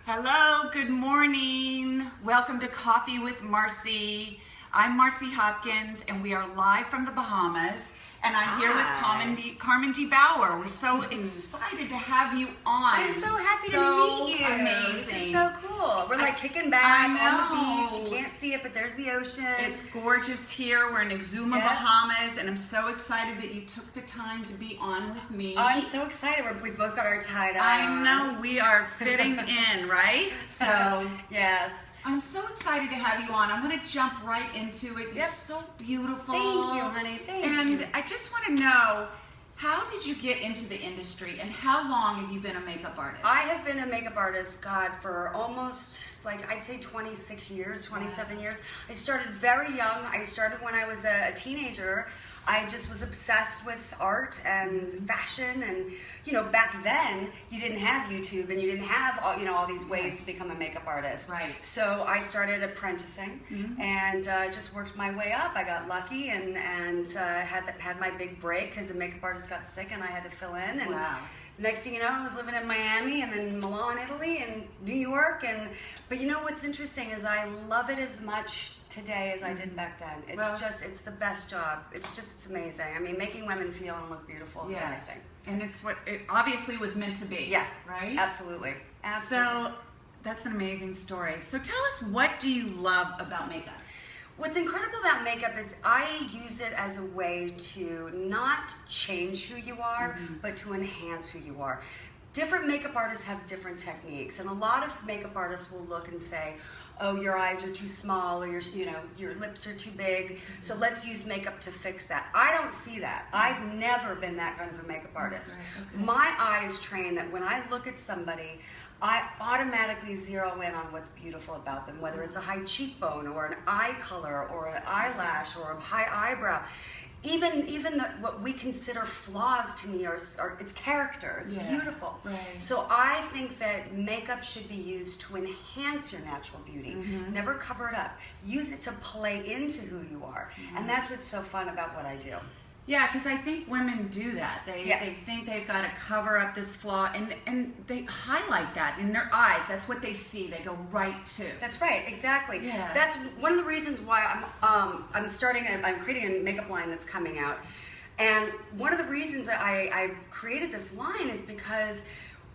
Hello, good morning. Welcome to Coffee with Marcy. I'm Marcy Hopkins, and we are live from the Bahamas. And I'm here with Carmindy Bowyer. We're so excited to have you on. I'm so happy to meet you. Amazing. This is so cool. We're like kicking back on the beach. You can't see it, but there's the ocean. It's gorgeous here. We're in Exuma, Bahamas, and I'm so excited that you took the time to be on with me. I'm so excited. We've both got our tie-dye I know. We are fitting in, right? So, yes. I'm so excited to have you on. I'm going to jump right into it. You're so beautiful. Thank you, honey. Thank you. And I just want to know, how did you get into the industry, and how long have you been a makeup artist? I have been a makeup artist, God, for almost, like, I'd say 26 years, 27 years. I started very young. I started when I was a teenager. I just was obsessed with art and fashion, and back then you didn't have YouTube and you didn't have all these ways to become a makeup artist. Right. So I started apprenticing and just worked my way up. I got lucky and had my big break because the makeup artist got sick and I had to fill in. And next thing you know, I was living in Miami and then Milan, Italy, and New York. But what's interesting is I love it as much today as I did back then. It's the best job. It's amazing. I mean, making women feel and look beautiful is everything. And it's what it obviously was meant to be. Yeah. Right? Absolutely. So that's an amazing story. So tell us, what do you love about makeup? What's incredible about makeup is I use it as a way to not change who you are, but to enhance who you are. Different makeup artists have different techniques, and a lot of makeup artists will look and say, oh, your eyes are too small, or your lips are too big, so let's use makeup to fix that. I don't see that. I've never been that kind of a makeup artist. Okay. My eyes train that when I look at somebody, I automatically zero in on what's beautiful about them, whether it's a high cheekbone or an eye color or an eyelash or a high eyebrow. Even what we consider flaws to me are it's character. It's beautiful. Right. So I think that makeup should be used to enhance your natural beauty. Never cover it up. Use it to play into who you are. And that's what's so fun about what I do. Yeah, because I think women do that. They think they've got to cover up this flaw, and they highlight that in their eyes. That's what they see. They go right to. That's right, exactly. Yeah. That's one of the reasons why I'm creating a makeup line that's coming out, and one of the reasons I created this line is because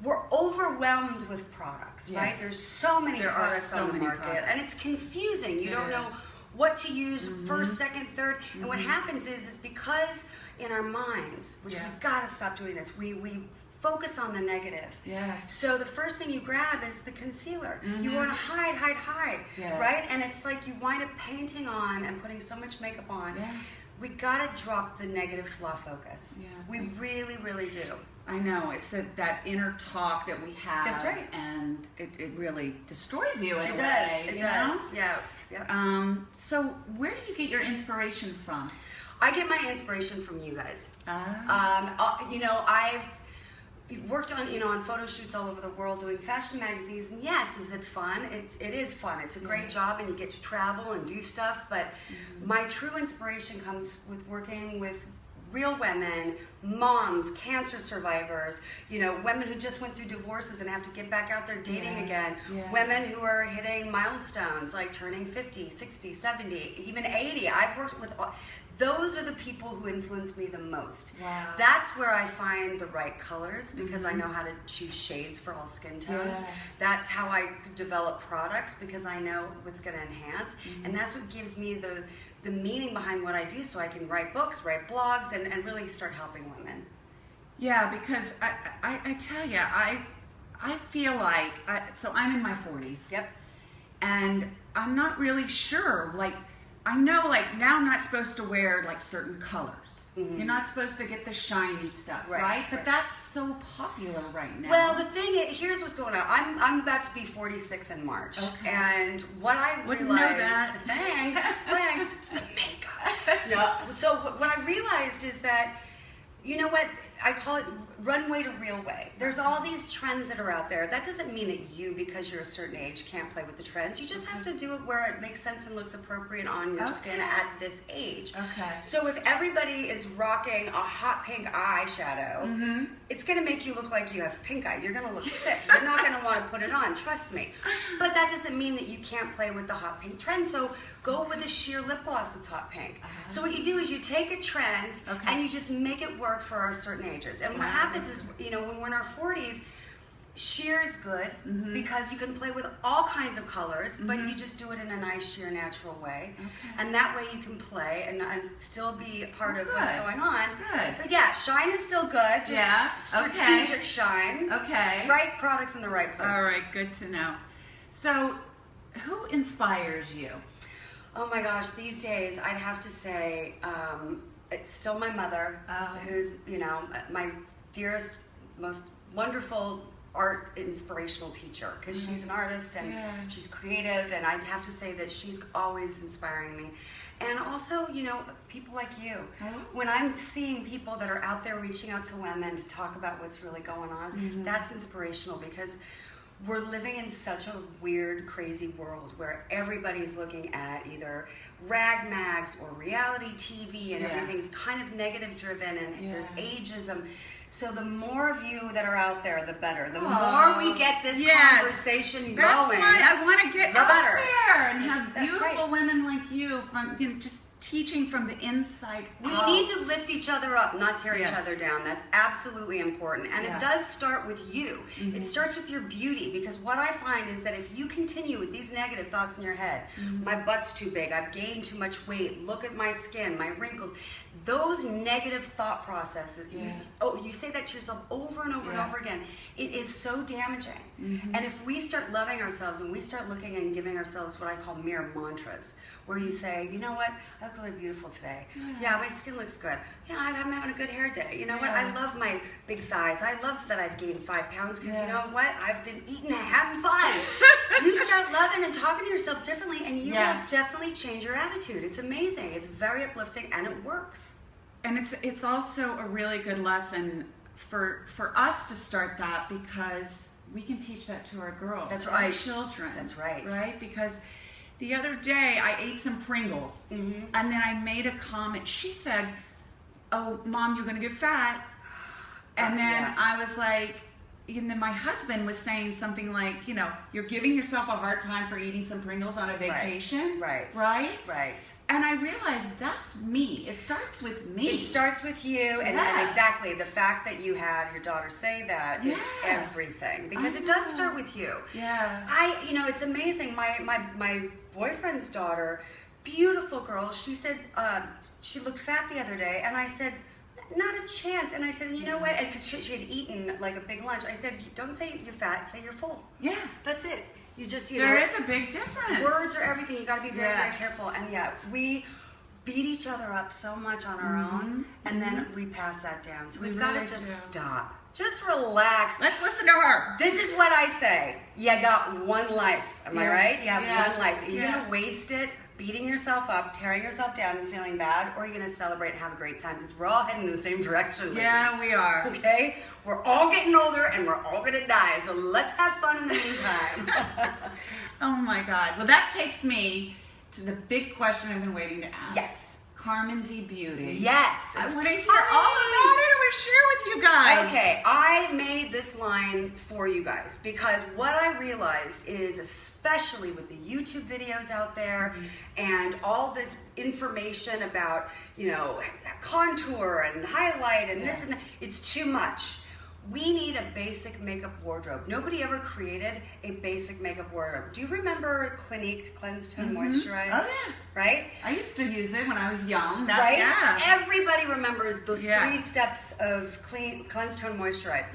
we're overwhelmed with products, right? There's so many products on the market, and it's confusing. You don't know what to use first, second, third, and what happens is because in our minds, which we've got to stop doing this, we focus on the negative. Yes. So the first thing you grab is the concealer. You want to hide, right? And it's like you wind up painting on and putting so much makeup on. We got to drop the negative flaw focus. We really, really do. I know, it's that inner talk that we have. That's right. And it really destroys you in a way. It does, yeah. So where do you get your inspiration from? I get my inspiration from you guys. I've worked on photo shoots all over the world doing fashion magazines, and yes, is it fun? It is fun. It's a great job, and you get to travel and do stuff, but my true inspiration comes with working with real women, moms, cancer survivors, women who just went through divorces and have to get back out there dating again, women who are hitting milestones like turning 50, 60, 70, even 80. I've worked with those are the people who influence me the most. Wow. That's where I find the right colors because I know how to choose shades for all skin tones. That's how I develop products because I know what's going to enhance, and that's what gives me the meaning behind what I do, so I can write books, write blogs, and really start helping women. Yeah, because I tell you, I feel like, so I'm in my 40s. Yep. And I'm not really sure, I know now I'm not supposed to wear certain colors. You're not supposed to get the shiny stuff, right? But that's so popular right now. Well, the thing is, here's what's going on. I'm about to be 46 in March. Okay. And what I realized... Wouldn't know that. Thanks. It's the makeup. No. So what I realized is that, you know what? I call it runway to real way. There's all these trends that are out there. That doesn't mean that you, because you're a certain age, can't play with the trends. You just have to do it where it makes sense and looks appropriate on your skin at this age. Okay. So if everybody is rocking a hot pink eyeshadow, it's going to make you look like you have pink eye. You're going to look sick. You're not going to want to put it on, trust me. But that doesn't mean that you can't play with the hot pink trend. So go with a sheer lip gloss that's hot pink. So what you do is you take a trend and you just make it work for our certain ages. And what happens is, you know, when we're in our 40s, sheer is good because you can play with all kinds of colors, but you just do it in a nice, sheer, natural way. And that way you can play and still be a part of what's going on. But yeah, shine is still good. Just strategic shine. Right products in the right places. All right, good to know. So, who inspires you? Oh my gosh, these days I'd have to say it's still my mother, who's, you know, my dearest, most wonderful art inspirational teacher, because she's an artist and she's creative, and I'd have to say that she's always inspiring me. And also, you know, people like you. When I'm seeing people that are out there reaching out to women to talk about what's really going on, that's inspirational, because we're living in such a weird, crazy world where everybody's looking at either rag mags or reality TV, and everything's kind of negative driven, and there's ageism. So the more of you that are out there, the better. The more we get this conversation going, that's why I want to get out there and have That's beautiful women like you, from, you know, just teaching from the inside out. We need to lift each other up, not tear each other down. That's absolutely important. And it does start with you. It starts with your beauty, because what I find is that if you continue with these negative thoughts in your head, my butt's too big, I've gained too much weight, look at my skin, my wrinkles, those negative thought processes, you say that to yourself over and over and over again, it is so damaging. And if we start loving ourselves and we start looking and giving ourselves what I call mirror mantras, where you say, you know what, I look really beautiful today. Yeah, my skin looks good. You know, I'm having a good hair day. You know what, I love my big thighs. I love that I've gained 5 pounds, because you know what, I've been eating and having fun. You start loving and talking to yourself differently, and you will definitely change your attitude. It's amazing. It's very uplifting, and it works. And it's also a really good lesson for us to start that, because we can teach that to our girls, our children. That's right. Right? Because the other day I ate some Pringles, and then I made a comment. She said, "Oh, Mom, you're going to get fat." And then I was like, and then my husband was saying something like, you know, you're giving yourself a hard time for eating some Pringles on a vacation. Right. And I realized that's me. It starts with me. It starts with you, and exactly, the fact that you had your daughter say that is everything, because it does start with you. You know, it's amazing. My boyfriend's daughter, beautiful girl, she said she looked fat the other day, and I said, not a chance. And I said, you know what, because she had eaten like a big lunch, I said, don't say you're fat, say you're full. That's it. You just, you know. There is a big difference. Words are everything. You got to be very, very careful. And we beat each other up so much on our own, and then we pass that down. So we've got to just stop. Just relax. Let's listen to her. This is what I say. You got one life. Am I right? You have one life. Are you going to waste it beating yourself up, tearing yourself down, and feeling bad, or are you going to celebrate and have a great time? Because we're all heading in the same direction. Yeah, we are. Okay? We're all getting older, and we're all going to die. So let's have fun in the meantime. Oh my God. Well, that takes me to the big question I've been waiting to ask. Carmindy Beauty. I want to hear all about it, or share with you guys. Okay, I made this line for you guys because what I realized is, especially with the YouTube videos out there and all this information about, you know, contour and highlight and this and that, it's too much. We need a basic makeup wardrobe. Nobody ever created a basic makeup wardrobe. Do you remember Clinique Cleanse Tone Moisturize? Oh yeah. Right? I used to use it when I was young. Everybody remembers those 3 steps of Cleanse Tone Moisturize.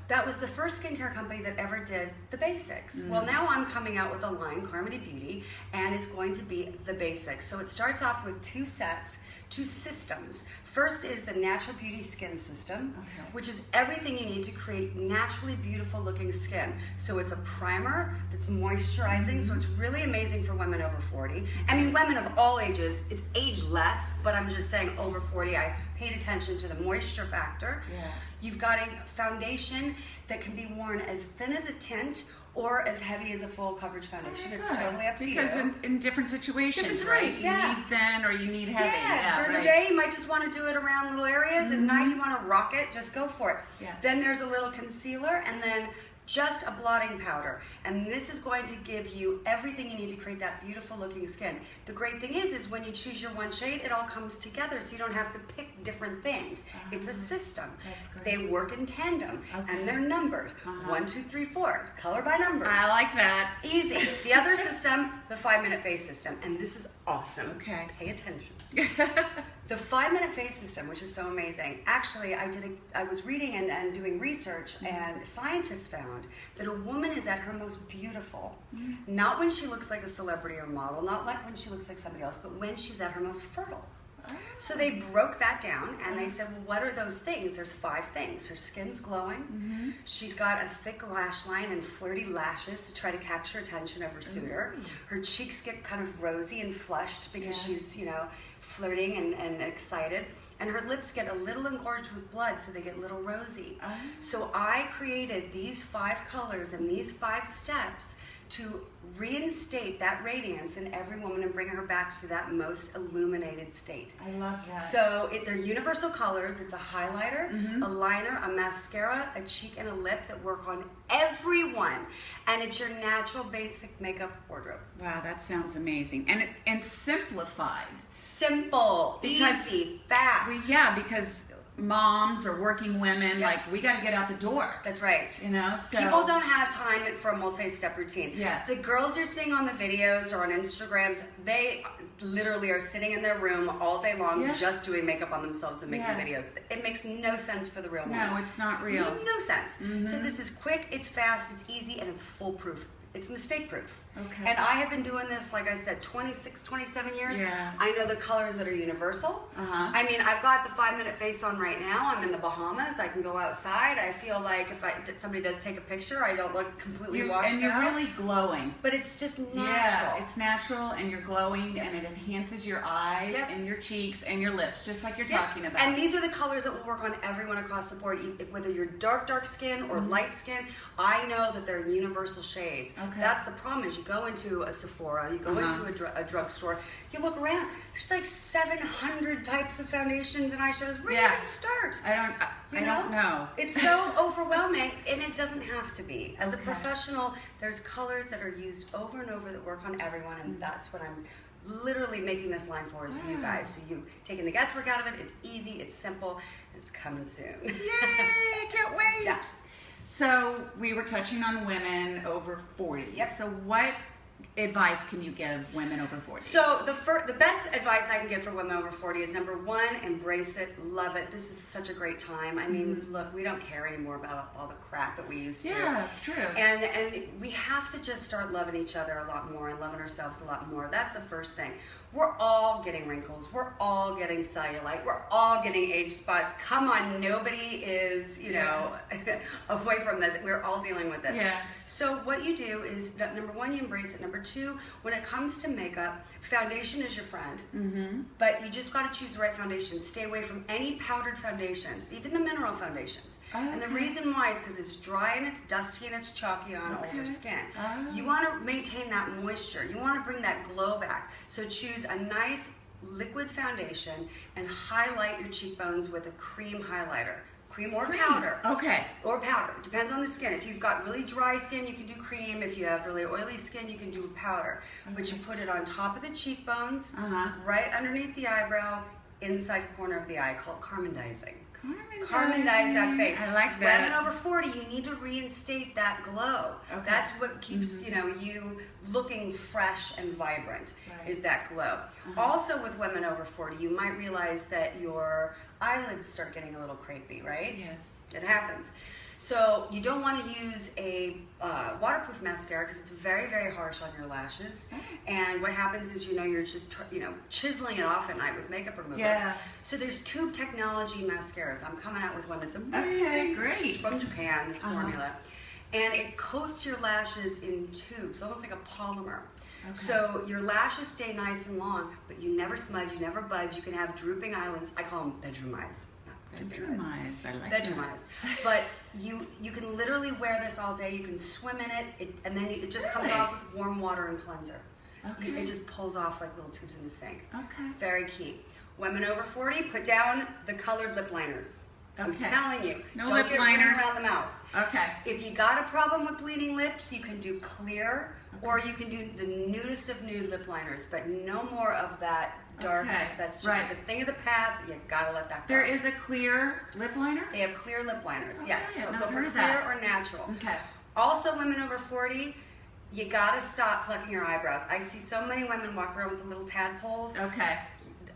That was the first skincare company that ever did the basics. Well, now I'm coming out with a line, Carmindy Beauty, and it's going to be the basics. So it starts off with 2 sets, 2 systems. First is the Natural Beauty Skin System, which is everything you need to create naturally beautiful looking skin. So it's a primer that's moisturizing, so it's really amazing for women over 40. I mean, women of all ages, it's ageless, but I'm just saying over 40, I paid attention to the moisture factor. Yeah. You've got a foundation that can be worn as thin as a tint or as heavy as a full coverage foundation. It's totally up to you. Because in different situations, right? Times, You need thin or you need heavy. Yeah, during the day you might just want to do it around little areas. At night you want to rock it, just go for it. Yeah. Then there's a little concealer and then just a blotting powder. And this is going to give you everything you need to create that beautiful looking skin. The great thing is when you choose your one shade, it all comes together so you don't have to pick different things. It's a system. That's great. They work in tandem Okay. and they're numbered. 1, 2, 3, 4, color by numbers. I like that. Easy. The other system, the 5-minute face system, and this is awesome. Okay. Pay attention. The 5-minute face system, which is so amazing. Actually, I was reading and doing research, and scientists found that a woman is at her most beautiful, not when she looks like a celebrity or model, not like when she looks like somebody else, but when she's at her most fertile. So they broke that down and they said, well, what are those things? There's 5 things. Her skin's glowing. She's got a thick lash line and flirty lashes to try to capture attention of her suitor. Her cheeks get kind of rosy and flushed because she's, flirting and excited. And her lips get a little engorged with blood, so they get a little rosy. So I created these 5 colors and these 5 steps to reinstate that radiance in every woman and bring her back to that most illuminated state. I love that. So they're universal colors. It's a highlighter, a liner, a mascara, a cheek, and a lip that work on everyone. And it's your natural basic makeup wardrobe. Wow, that sounds amazing. And simplified. Simple, easy, fast. Because moms or working women, we got to get out the door. That's right. So people don't have time for a multi-step routine. Yeah. The girls you're seeing on the videos or on Instagrams, they literally are sitting in their room all day long just doing makeup on themselves and making videos. It makes no sense for the real woman. No, it's not real. No sense. So this is quick, it's fast, it's easy, and it's foolproof. It's mistake proof. Okay. And I have been doing this, like I said, 26, 27 years. Yeah. I know the colors that are universal. I mean, I've got the 5-minute face on right now. I'm in the Bahamas. I can go outside. I feel like if somebody does take a picture, I don't look completely washed out. And you're really glowing. But it's just natural. Yeah, it's natural and you're glowing and it enhances your eyes and your cheeks and your lips, just like you're talking about. And these are the colors that will work on everyone across the board. Whether you're dark skin or light skin, I know that they're universal shades. Okay. That's the problem is you go into a Sephora, you go into a drugstore, you look around, there's like 700 types of foundations and eyeshadows. Where do you even start? I don't know. It's so overwhelming, and it doesn't have to be. As a professional, there's colors that are used over and over that work on everyone, and that's what I'm literally making this line for is for you guys. So you taking the guesswork out of it. It's easy, it's simple, and it's coming soon. Yay! Can't wait. Yeah. So we were touching on women over 40. Yep. So what advice can you give women over 40? So the best advice I can give for women over 40 is number 1, embrace it, love it. This is such a great time. I mean, look, we don't care anymore about all the crap that we used to. Yeah, it's true. And we have to just start loving each other a lot more and loving ourselves a lot more. That's the first thing. We're all getting wrinkles. We're all getting cellulite. We're all getting age spots. Come on, nobody is, away from this. We're all dealing with this. Yeah. So what you do is, number 1, you embrace it. Number 2, when it comes to makeup, foundation is your friend. But you just got to choose the right foundation. Stay away from any powdered foundations, even the mineral foundations. And the reason why is because it's dry and it's dusty and it's chalky on older skin. You want to maintain that moisture. You want to bring that glow back. So choose a nice liquid foundation and highlight your cheekbones with a cream highlighter. Cream or powder. Okay. Or powder. It depends on the skin. If you've got really dry skin, you can do cream. If you have really oily skin, you can do powder. But you put it on top of the cheekbones, right underneath the eyebrow, inside corner of the eye, called Carmendizing. Carmendize that face. I like that. Women over 40, you need to reinstate that glow. Okay. That's what keeps you looking fresh and vibrant. Is that glow. Also with women over 40, you might realize that your eyelids start getting a little crepey, right? Yes. It happens. So you don't want to use a waterproof mascara because it's very, very harsh on your lashes. And what happens is, you're just, chiseling it off at night with makeup remover. Yeah. So there's tube technology mascaras. I'm coming out with one that's amazing. Okay, great. It's from Japan, this formula. And it coats your lashes in tubes, almost like a polymer. Okay. So your lashes stay nice and long, but you never smudge, you never budge. You can have drooping eyelids. I call them bedroom eyes. Bedroom eyes, I like bedroom that. eyes. But you can literally wear this all day. You can swim in it, and then it just comes off with warm water and cleanser. Okay. It just pulls off like little tubes in the sink. Okay. Very key. Women over 40, put down the colored lip liners. I'm telling you. No lip liners around the mouth. Okay. If you got a problem with bleeding lips, you can do clear, or you can do the nudest of nude lip liners, but no more of that dark. Okay. That's just a thing of the past. You gotta let that go. There is a clear lip liner? They have clear lip liners. Okay, Yes. So I've go not for heard of clear that. or natural. Okay. Also, women over 40, you gotta stop plucking your eyebrows. I see so many women walk around with the little tadpoles. Okay.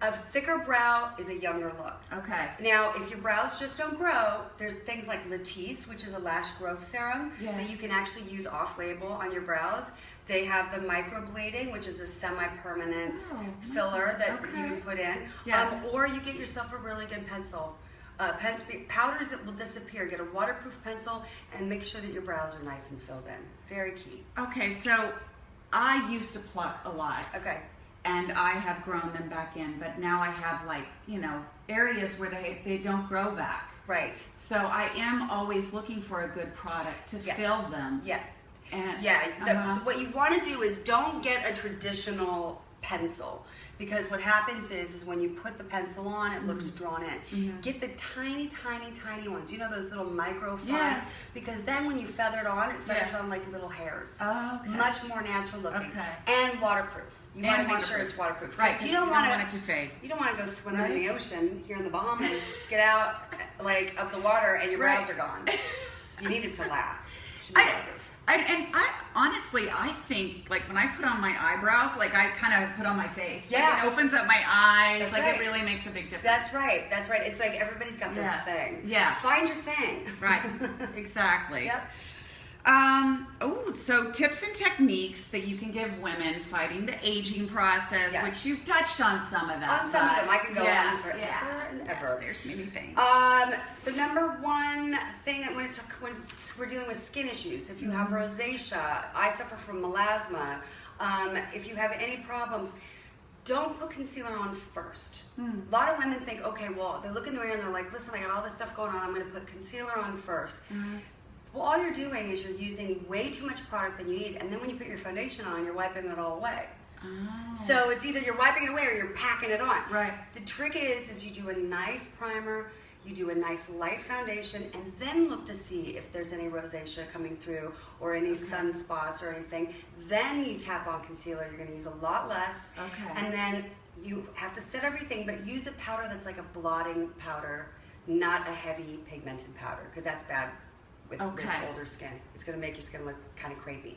A thicker brow is a younger look. Okay. Now, if your brows just don't grow, there's things like Latisse, which is a lash growth serum that you can actually use off-label on your brows. They have the microblading, which is a semi-permanent filler that you can put in. Yeah. Or you get yourself a really good pencil. Powders that will disappear. Get a waterproof pencil and make sure that your brows are nice and filled in. Very key. Okay, so I used to pluck a lot. Okay. And I have grown them back in, but now I have areas where they don't grow back. Right. So I am always looking for a good product to fill them. Yeah. And, what you want to do is don't get a traditional pencil, because what happens is when you put the pencil on, it looks drawn in. Get the tiny, tiny, tiny ones. You know, those little micro fine? Because then when you feather it on, it feathers on like little hairs. Oh, okay. Much more natural looking. Okay. And waterproof. You want to make sure it's waterproof. Right. You don't want it to fade. You don't want to go swimming in the ocean here in the Bahamas, get out of the water, and your brows are gone. You need it to last. It should be waterproof. I honestly, I think when I put on my eyebrows, I kind of put on my face. Yeah. It opens up my eyes. That's right. It really makes a big difference. That's right. That's right. It's like everybody's got their thing. Yeah. Find your thing. Right. Exactly. Yep. So tips and techniques that you can give women fighting the aging process, which you've touched on some of that. On some of them. I can go on forever and ever. Yes, there's many things. So number one thing that when we're dealing with skin issues, if you have rosacea, I suffer from melasma, if you have any problems, don't put concealer on first. A lot of women think, okay, well, they look in the mirror and they're like, listen, I got all this stuff going on, I'm going to put concealer on first. Well, all you're doing is you're using way too much product than you need, and then when you put your foundation on, you're wiping it all away. So it's either you're wiping it away or you're packing it on. Right. The trick is you do a nice primer, you do a nice light foundation, and then look to see if there's any rosacea coming through or any sunspots or anything. Then you tap on concealer. You're going to use a lot less. Okay. And then you have to set everything, but use a powder that's like a blotting powder, not a heavy pigmented powder, because that's bad with older skin. It's going to make your skin look kind of crepey.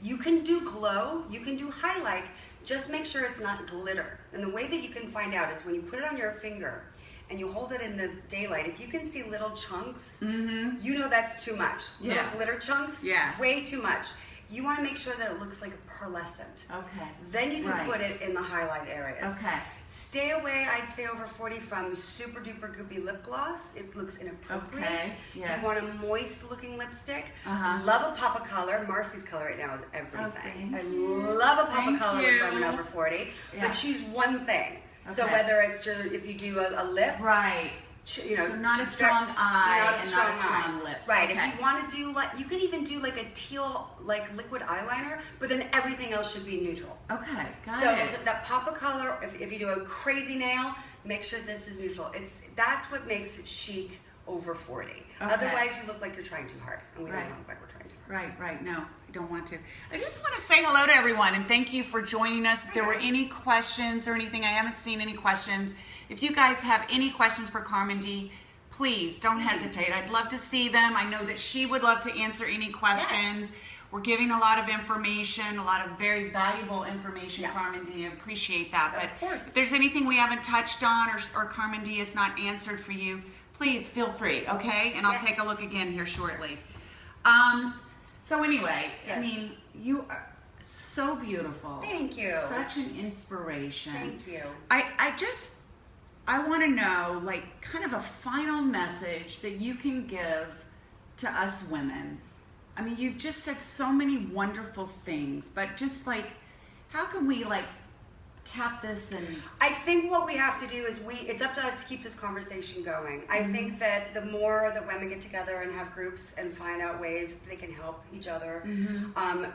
You can do glow, you can do highlight, just make sure it's not glitter. And the way that you can find out is when you put it on your finger and you hold it in the daylight, if you can see little chunks, you know that's too much. Little glitter chunks, way too much. You want to make sure that it looks like a pearlescent. Okay. Then you can put it in the highlight areas. Okay. Stay away, I'd say over 40, from super duper goopy lip gloss. It looks inappropriate. Okay. Yeah. You want a moist looking lipstick. Love a pop of color. Marcy's color right now is everything. I love a pop of color with women over 40. But choose one thing. So whether it's if you do a lip. Right. You know, so not a strong eye not a and strong not a strong lips. Right. If you want to do you can even do a teal liquid eyeliner, but then everything else should be neutral. Okay, got it. So that pop of color, if you do a crazy nail, make sure this is neutral. That's what makes it chic over 40. Okay. Otherwise, you look like you're trying too hard, and we don't look like we're trying too hard. Right. No, I don't want to. I just want to say hello to everyone and thank you for joining us. If there were any questions or anything, I haven't seen any questions. If you guys have any questions for Carmindy, please don't hesitate. I'd love to see them. I know that she would love to answer any questions. Yes. We're giving a lot of information, a lot of very valuable information, Carmindy. I appreciate that. But of course, if there's anything we haven't touched on or Carmindy has not answered for you, please feel free, okay? And I'll take a look again here shortly. So anyway, I mean, you are so beautiful. Thank you. Such an inspiration. Thank you. I want to know, kind of a final message that you can give to us women. I mean, you've just said so many wonderful things, but just how can we like cap this and... I think what we have to do is it's up to us to keep this conversation going. I think that the more that women get together and have groups and find out ways that they can help each other,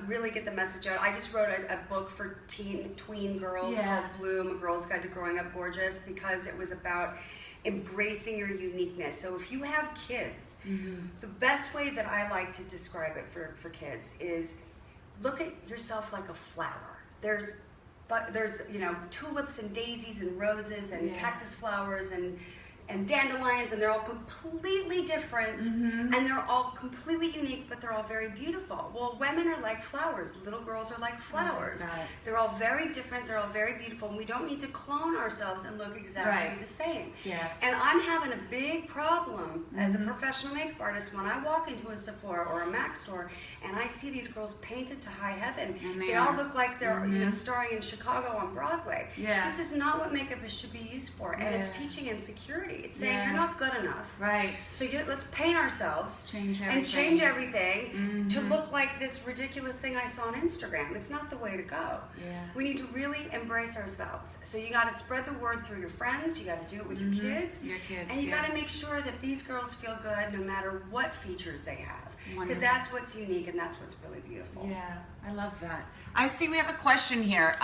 really get the message out. I just wrote a book for tween girls called Bloom, A Girl's Guide to Growing Up Gorgeous, because it was about embracing your uniqueness. So if you have kids, the best way that I like to describe it for kids is look at yourself like a flower. There's tulips and daisies and roses and cactus flowers and dandelions, and they're all completely different, and they're all completely unique, but they're all very beautiful. Well, women are like flowers. Little girls are like flowers. They're all very different. They're all very beautiful, and we don't need to clone ourselves and look exactly the same. And I'm having a big problem as a professional makeup artist when I walk into a Sephora or a MAC store and I see these girls painted to high heaven. They all look like they're starring in Chicago on Broadway. This is not what makeup should be used for, and it's teaching insecurity. It's saying you're not good enough. So let's paint ourselves and change everything to look like this ridiculous thing I saw on Instagram. It's not the way to go. We need to really embrace ourselves. So you got to spread the word through your friends. You got to do it with your kids. And you got to make sure that these girls feel good no matter what features they have. Because that's what's unique and that's what's really beautiful. I love that. I see we have a question here.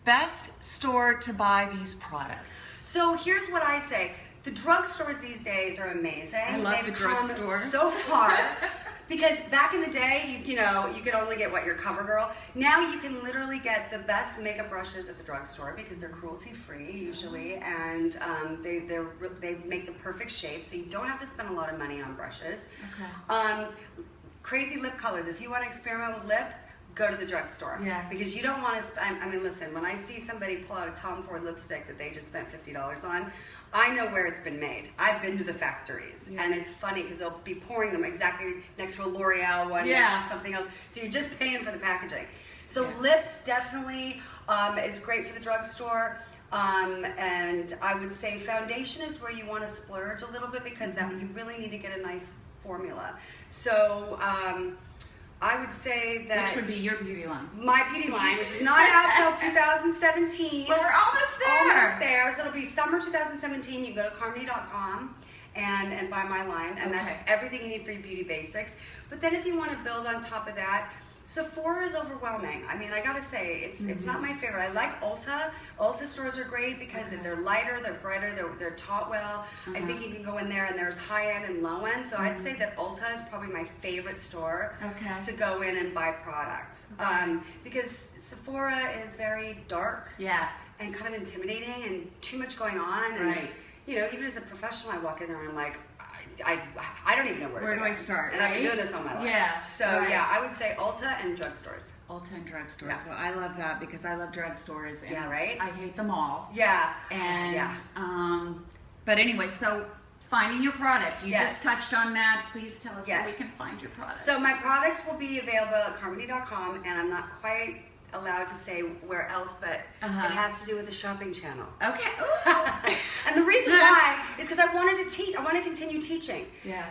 Best store to buy these products? So here's what I say. The drugstores these days are amazing. I love the drugstore. So far. Because back in the day, you could only get your CoverGirl. Now you can literally get the best makeup brushes at the drugstore because they're cruelty-free usually, and they make the perfect shape, so you don't have to spend a lot of money on brushes. Crazy lip colors. If you want to experiment with lip, go to the drugstore. Because you don't want to spend, I mean, listen, when I see somebody pull out a Tom Ford lipstick that they just spent $50 on, I know where it's been made. I've been to the factories. And it's funny because they'll be pouring them exactly next to a L'Oreal one, next to something else. So you're just paying for the packaging. So lips definitely is great for the drugstore. And I would say foundation is where you want to splurge a little bit because you really need to get a nice formula. So, I would say that... Which would be your beauty line? My beauty line, which is not out till 2017. But we're almost there. Almost there. So it'll be summer 2017. You go to Carmindy.com and buy my line. And that's everything you need for your beauty basics. But then if you want to build on top of that, Sephora is overwhelming. I mean, I gotta say, it's not my favorite. I like Ulta. Ulta stores are great because they're lighter, they're brighter, they're taught well. I think you can go in there and there's high end and low end. So I'd say that Ulta is probably my favorite store to go in and buy products. Because Sephora is very dark and kind of intimidating and too much going on. And, even as a professional, I walk in there and I'm like, I don't even know where do I start? And I've been doing this all my life. So I would say Ulta and drugstores. Ulta and drugstores. Well, I love that because I love drugstores. And right? I hate them all. And but anyway, so finding your product. You just touched on that. Please tell us where we can find your product. So my products will be available at Carmindy.com, and I'm not quite allowed to say where else, but it has to do with the shopping channel. And the reason why is because I wanted to teach. I want to continue teaching.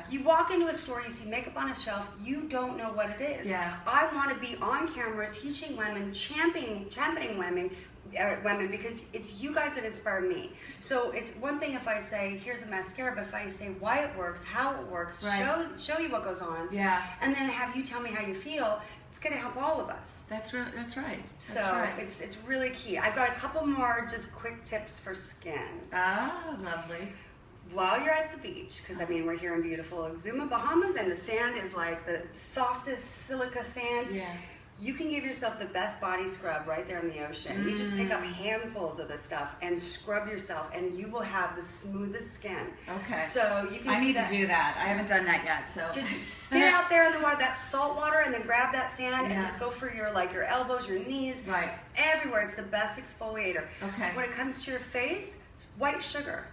You walk into a store, you see makeup on a shelf, you don't know what it is. I want to be on camera teaching women, championing women because it's you guys that inspire me. So it's one thing if I say, here's a mascara, but if I say why it works, how it works, show you what goes on, and then have you tell me how you feel, it's going to help all of us. That's right. So it's really key. I've got a couple more just quick tips for skin. Lovely. While you're at the beach, because I mean we're here in beautiful Exuma, Bahamas, and the sand is like the softest silica sand. You can give yourself the best body scrub right there in the ocean. You just pick up handfuls of this stuff and scrub yourself, and you will have the smoothest skin. So you can. I need to do that. I haven't done that yet. So just get out there in the water, that salt water, and then grab that sand and just go for your elbows, your knees, everywhere. It's the best exfoliator. When it comes to your face, white sugar.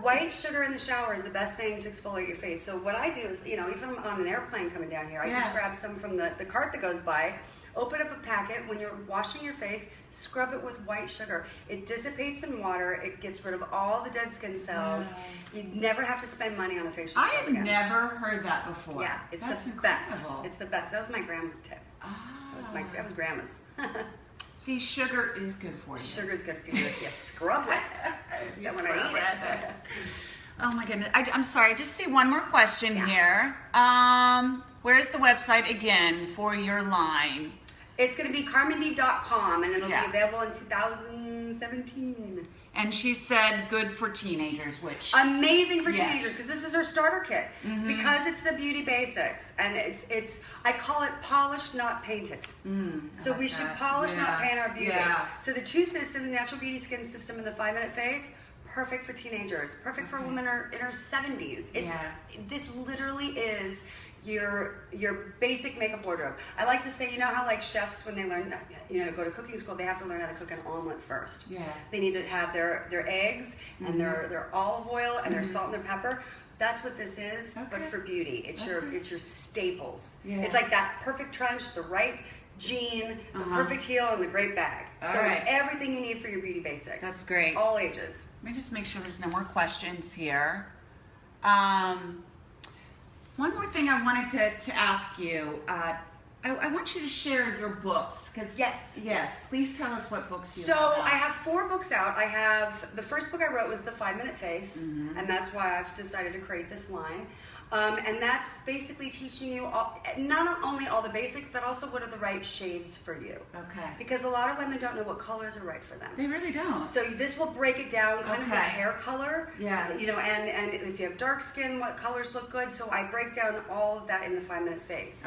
White sugar in the shower is the best thing to exfoliate your face. So what I do is, even on an airplane coming down here, I just grab some from the cart that goes by, open up a packet. When you're washing your face, scrub it with white sugar. It dissipates in water. It gets rid of all the dead skin cells. You never have to spend money on a facial scrub I have never heard that before. That's the best. It's the best. That was my grandma's tip. that was grandma's. See, sugar is good for you. Sugar's good for you if you scrub it. I just don't want to eat it. Oh my goodness. I'm sorry, I just see one more question here. Where's the website again for your line? It's going to be Carmindy.com, and it'll be available in 2017. And she said good for teenagers, which... Amazing for teenagers, because this is our starter kit. Because it's the beauty basics, and it's I call it polished, not painted. So we should polish, not paint our beauty. So the two systems, natural beauty skin system and the 5-minute phase, perfect for teenagers, perfect for women in her 70s. This literally is your basic makeup wardrobe. I like to say, you know how like chefs, when they learn, go to cooking school, they have to learn how to cook an omelet first. They need to have their eggs and their olive oil and their salt and their pepper. That's what this is, but for beauty. It's your staples. It's like that perfect trench, the right jean, the perfect heel, and the great bag. So it's everything you need for your beauty basics. That's great. All ages. Let me just make sure there's no more questions here. One more thing I wanted to ask you. I want you to share your books. Yes, please tell us what books you have. So I have 4 books out. The first book I wrote was The 5-Minute Face, and that's why I've decided to create this line. And that's basically teaching you not only all the basics, but also what are the right shades for you. Because a lot of women don't know what colors are right for them. They really don't. So this will break it down, kind of the hair color. So, and if you have dark skin, what colors look good. So I break down all of that in the 5-Minute Face.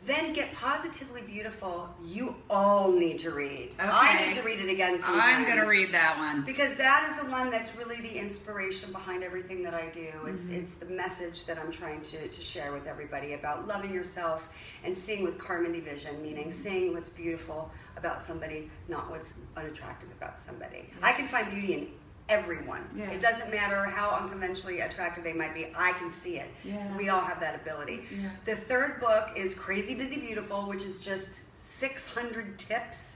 Then Get Positively Beautiful, you all need to read. I need to read it again sometimes. I'm going to read that one. Because that is the one that's really the inspiration behind everything that I do. It's the message that I'm trying to share with everybody about loving yourself and seeing with Carmindy vision, meaning seeing what's beautiful about somebody, not what's unattractive about somebody. I can find beauty in everyone. It doesn't matter how unconventionally attractive they might be. I can see it. We all have that ability. The third book is Crazy Busy Beautiful, which is just 600 tips.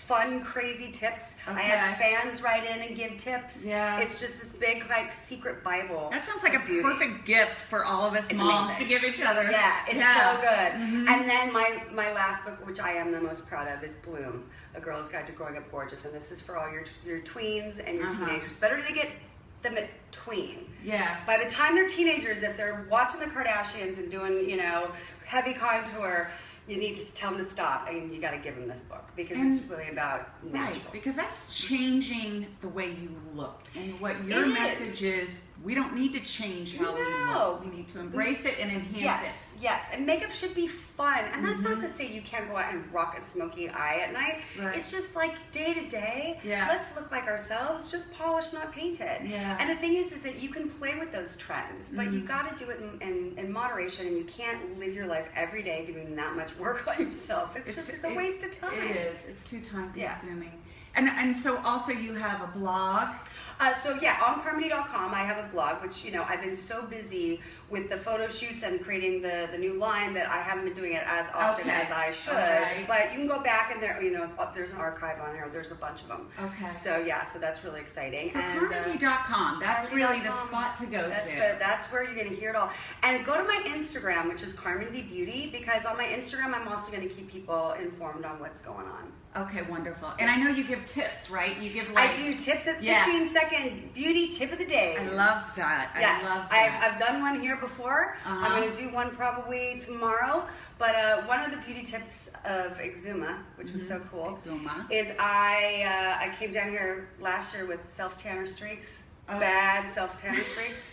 Fun, crazy tips. I have fans write in and give tips. It's just this big, like, secret Bible. That sounds like a perfect gift for all of us moms to give each other. It's so good. And then my last book, which I am the most proud of, is Bloom, A Girl's Guide to Growing Up Gorgeous. And this is for all your tweens and your teenagers. Better to get them at tween. By the time they're teenagers, if they're watching the Kardashians and doing, heavy contour, you need to tell them to stop, and you got to give them this book because it's really about natural. Because that's changing the way you look, and what your message is. We don't need to change how we look. We need to embrace it and enhance it. Yes, and makeup should be fun, and that's not to say you can't go out and rock a smoky eye at night. It's just like day to day. Let's look like ourselves, just polished, not painted. And the thing is that you can play with those trends, but you got to do it in moderation, and you can't live your life every day doing that much work on yourself. It's a waste of time. It is. It's too time consuming. And so also you have a blog. On Carmindy.com, I have a blog, which, I've been so busy with the photo shoots and creating the new line that I haven't been doing it as often as I should. But you can go back and there, there's an archive on there. There's a bunch of them. So that's really exciting. So Carmindy.com, that's really the spot to go to. That's where you're going to hear it all. And go to my Instagram, which is Carmindy Beauty, because on my Instagram, I'm also going to keep people informed on what's going on. Okay, wonderful. And I know you give tips, right? You give I do tips at 15-second beauty tip of the day. I love that. Yes. I love that. I've done one here before. I'm going to do one probably tomorrow. But one of the beauty tips of Exuma, which was so cool, is I came down here last year with self-tanner streaks, bad self-tanner streaks.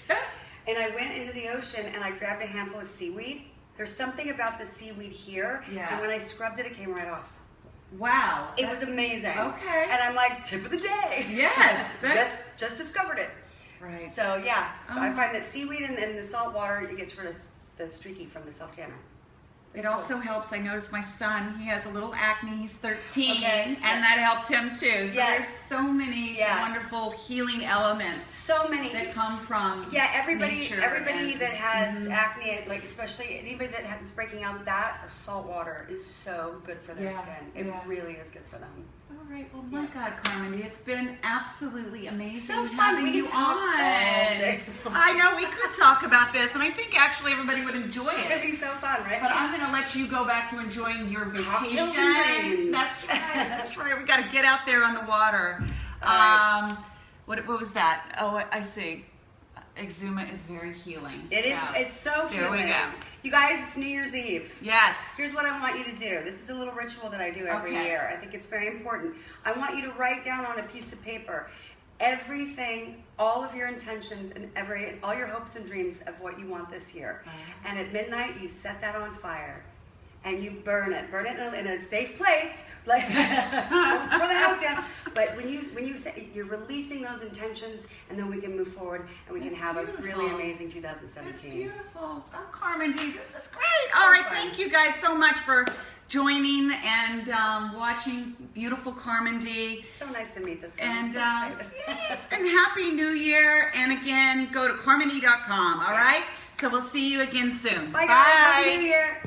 And I went into the ocean and I grabbed a handful of seaweed. There's something about the seaweed here. And when I scrubbed it, it came right off. Wow. It was amazing. Okay. And I'm like, tip of the day. Yes. just discovered it. Right. So I find that seaweed and the salt water, it gets rid of the streaky from the self-tanner. It also helps. I noticed my son, he has a little acne. He's 13, and that helped him too. So there's so many wonderful healing elements. So many that come from everybody nature that has acne, like especially anybody that has breaking out, that salt water is so good for their skin. It really is good for them. All right. Well, my God, Carmindy, it's been absolutely amazing so fun. having you on. I know we could talk about this, and I think actually everybody would enjoy it. It'd be so fun, right? But I'm going to let you go back to enjoying your Cocktails vacation. and dreams. That's right. That's right. We got to get out there on the water. Right. What was that? Oh, I see. Exuma is very healing. It is. Yeah. It's so There healing. we go. You guys, it's New Year's Eve. Yes. Here's what I want you to do. This is a little ritual that I do every Okay. year. I think it's very important. I want you to write down on a piece of paper everything, all of your intentions, and all your hopes and dreams of what you want this year. And at midnight, you set that on fire. And you burn it in a safe place. Like, don't pour the house down. But when you say you're releasing those intentions, and then we can move forward and we can have a really amazing 2017. That's beautiful. Oh, Carmindy, this is great. All right, thank you guys so much for joining and watching beautiful Carmindy. So nice to meet this one. And I'm so excited. yes, and Happy New Year. And again, go to Carmindy.com. All right. So we'll see you again soon. Bye guys. Happy New Year.